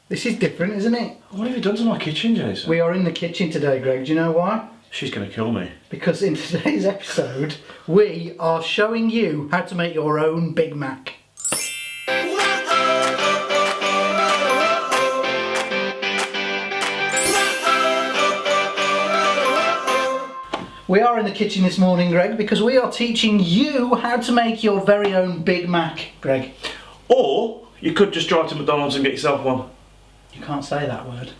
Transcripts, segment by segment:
This is different, isn't it? What have you done to my kitchen, Jason? We are in the kitchen today, Greg. Do you know why? She's going to kill me. Because in today's episode, we are showing you how to make your own Big Mac. We are in the kitchen this morning, Greg, because we are teaching you how to make your very own Big Mac, Greg. Or you could just drive to McDonald's and get yourself one. You can't say that word.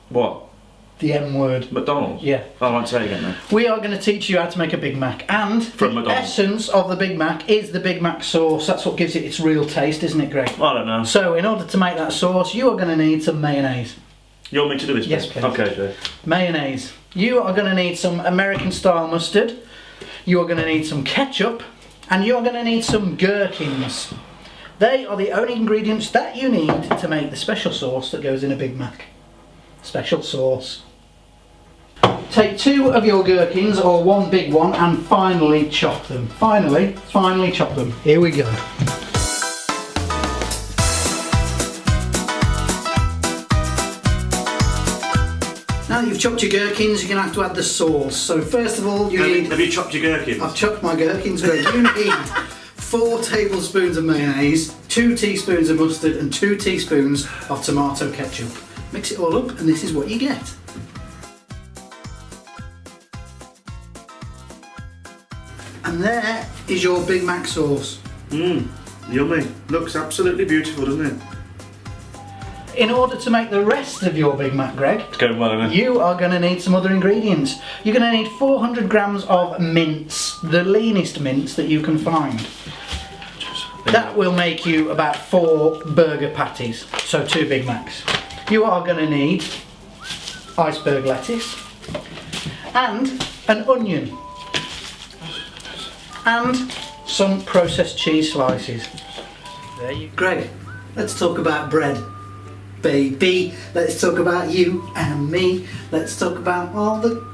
What? The M word. McDonald's? Yeah. I won't say it again then. We are going to teach you how to make a Big Mac, and From the McDonald's. essence of the Big Mac is the Big Mac sauce. That's what gives it its real taste, isn't it, Greg? I don't know. So in order to make that sauce, you are going to need some mayonnaise. You want me to do this? Yes, bit? please. Okay, Jay. Mayonnaise. You are going to need some American style mustard. You are going to need some ketchup, and you are going to need some gherkins. They are the only ingredients that you need to make the special sauce that goes in a Big Mac. Special sauce. Take 2 of your gherkins, or 1 big one, and finely chop them. Finely chop them. Here we go. Now that you've chopped your gherkins, you're going to have to add the sauce. So first of all, you need... Have you chopped your gherkins? I've chopped my gherkins, Greg. You need 4 tablespoons of mayonnaise, 2 teaspoons of mustard, and 2 teaspoons of tomato ketchup. Mix it all up, and this is what you get. And there is your Big Mac sauce. Mmm, yummy. Looks absolutely beautiful, doesn't it? In order to make the rest of your Big Mac, Greg, It's going well, isn't it? you are going to need some other ingredients. You're going to need 400 grams of mince, the leanest mince that you can find. That will make you about 4 burger patties, so 2 Big Macs. You are going to need iceberg lettuce and an onion and some processed cheese slices. There you go. Greg, let's talk about bread. Baby, let's talk about you and me. Let's talk about all the...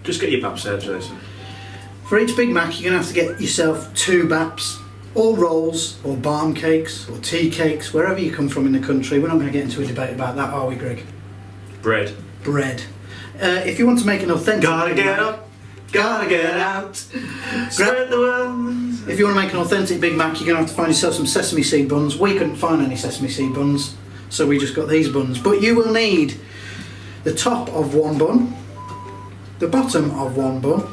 Just get your baps there, Jason. For each Big Mac, you're going to have to get yourself 2 baps, or rolls, or barm cakes, or tea cakes, wherever you come from in the country. We're not going to get into a debate about that, are we, Greg? Bread. Bread. If you want to make an authentic... Gotta get up, gotta get out. Spread the word. If you want to make an authentic Big Mac, you're going to have to find yourself some sesame seed buns. We couldn't find any sesame seed buns, so we just got these buns. But you will need the top of 1 bun, the bottom of 1 bun,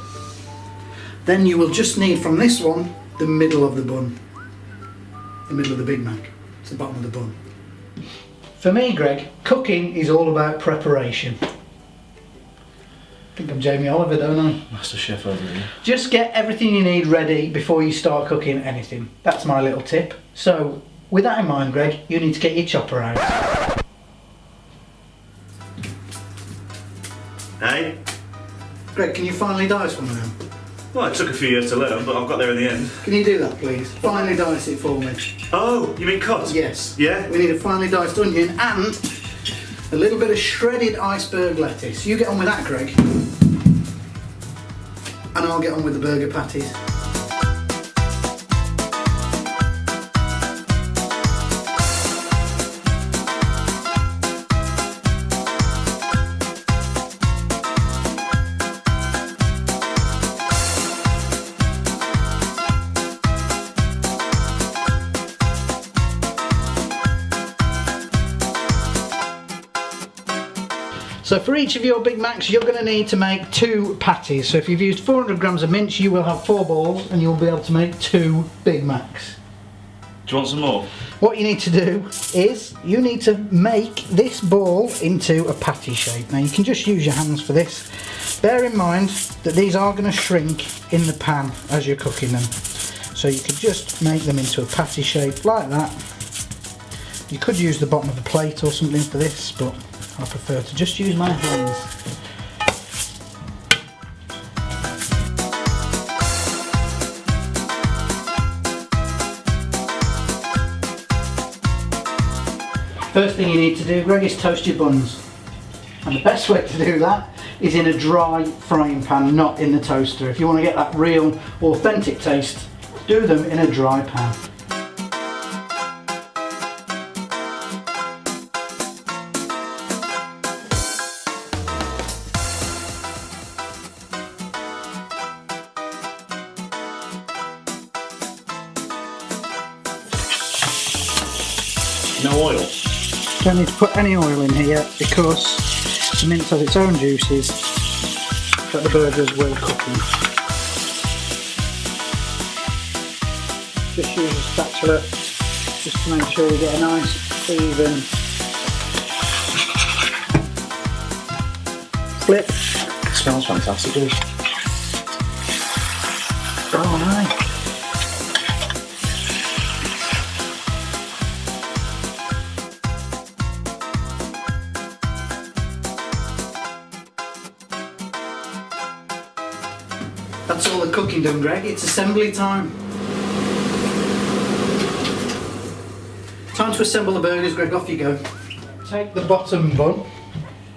then you will just need from this one the middle of the bun, the middle of the Big Mac. It's the bottom of the bun. For me, Greg, cooking is all about preparation. I think I'm Jamie Oliver, don't I? Master Chef over here. Just get everything you need ready before you start cooking anything. That's my little tip. So, with that in mind, Greg, you need to get your chopper out. Hey? Greg, can you finally dice one of them? Well, it took a few years to learn, but I've got there in the end. Can you do that, please? Finely dice it for me. Oh, you mean cut? Yes. Yeah? We need a finely diced onion and a little bit of shredded iceberg lettuce. You get on with that, Greg. And I'll get on with the burger patties. So for each of your Big Macs, you're going to need to make 2 patties. So if you've used 400 grams of mince, you will have 4 balls and you'll be able to make 2 Big Macs. Do you want some more? What you need to do is you need to make this ball into a patty shape. Now you can just use your hands for this. Bear in mind that these are going to shrink in the pan as you're cooking them. So you could just make them into a patty shape like that. You could use the bottom of the plate or something for this, but I prefer to just use my hands. First thing you need to do, Greg, is toast your buns. And the best way to do that is in a dry frying pan, not in the toaster. If you want to get that real, authentic taste, do them in a dry pan. oil. Don't need to put any oil in here because the mince has its own juices that the burgers will cook in. Just use a spatula just to make sure you get a nice even flip. It smells fantastic, does it? Oh nice. That's all the cooking done, Greg. It's assembly time. Time to assemble the burgers, Greg. Off you go. Take the bottom bun,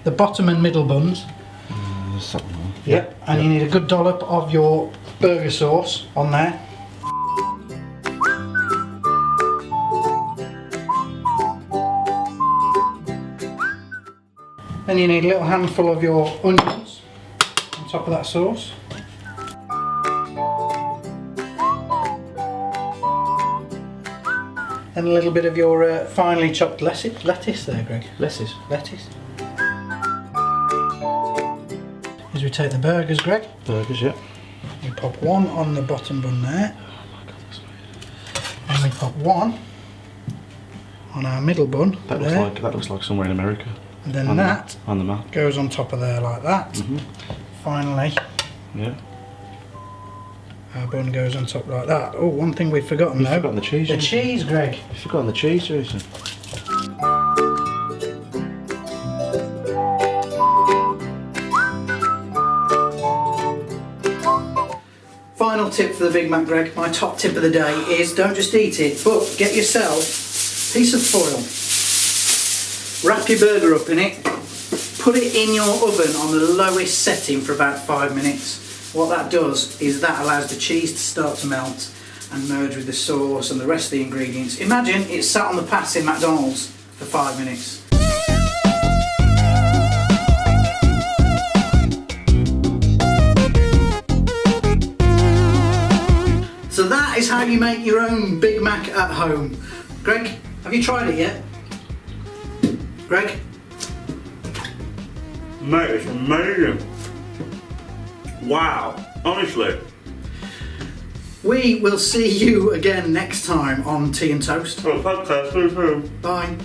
the bottom and middle buns. Yep. And you need a good dollop of your burger sauce on there. Then you need a little handful of your onions on top of that sauce. And a little bit of your finely chopped lettuce there, Greg. Lettuce. Lettuce. As we take the burgers, Greg, Burgers, yeah. we pop one on the bottom bun there. And we pop one on our middle bun there. That looks like somewhere in America. And then on that on the map. goes on top of there like that. Finally, Yeah. our bun goes on top like that. Oh, one thing we've forgotten You've though. forgotten the cheese. The haven't you? cheese, Greg. You've forgotten the cheese, Jason. Final tip for the Big Mac, Greg. My top tip of the day is don't just eat it, but get yourself a piece of foil. Wrap your burger up in it. Put it in your oven on the lowest setting for about 5 minutes. What that does is that allows the cheese to start to melt and merge with the sauce and the rest of the ingredients. Imagine it's sat on the pass in McDonald's for 5 minutes. So that is how you make your own Big Mac at home. Greg, have you tried it yet? Greg? Mate, it's amazing. Wow, honestly. We will see you again next time on Tea and Toast. Oh, podcast. Bye.